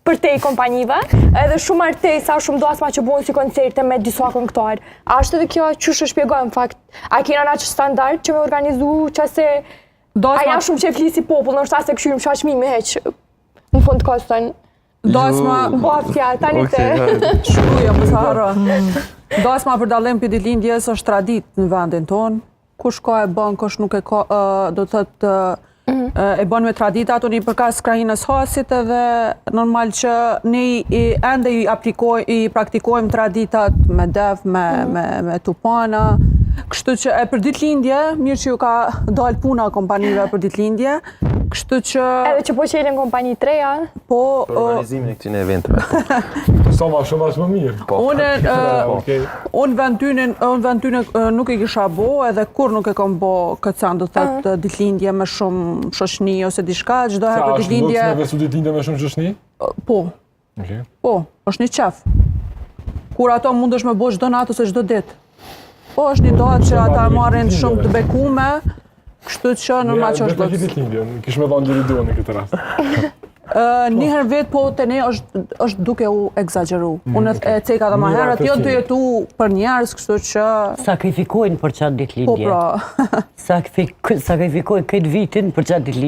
për te i kompanive, edhe shumë artista, shumë dasma që bojnë si koncerte me disa këngëtar. A është edhe kjo që shpjegojnë, në fakt, a kena na që standard që me organizu që se a janë shumë që flisi popull, nështë se këshyrim shashmimi heq, në fund kostën. Dasma... Bafja, tani të... Shkruja, më sa harro. Dasma për dallim për ditëlindjes është tradit në vendin tonë. Kush ka e bën, kush nuk e ka, do të thëtë, e bën me traditat, unë i përkas krajinës hasit edhe normal që ne ende i praktikojmë traditat me dev, me tupana. Kështu që e për ditëlindje, mirë që ju ka dalë puna kompanive për ditëlindje, kështu që... Edhe që po qelin kompani të reja? Po... Për organizimin e këtine eventeve. Sa ma shumë ashtë më mirë. Unë ventyne nuk i kisha bo, edhe kur nuk e kom bo këtë sa do të thëtë ditëlindje me shumë shoshni ose dishka, gjdo herë për ditëlindje... Sa është lukës me vesu ditëlindje me shumë shoshni? Po. Po, është një qef. Kur ato mund është me bo gjdo natë ose gjdo ditë. Po, është një datë që ata marrin shumë të bekume, kështu që normal që është lukës. Ditëlindje, kish me dhanë Lirido në këtë rast. Njëherë vetë po të ne është duke u egzageru. Unë e ceka dhe ma herët, jo të jetu për njerës, kështu që... Sakrifikojnë për qatë ditëlindje. Po, pra. Sakrifikojnë këtë vitin për qatë ditëlindje.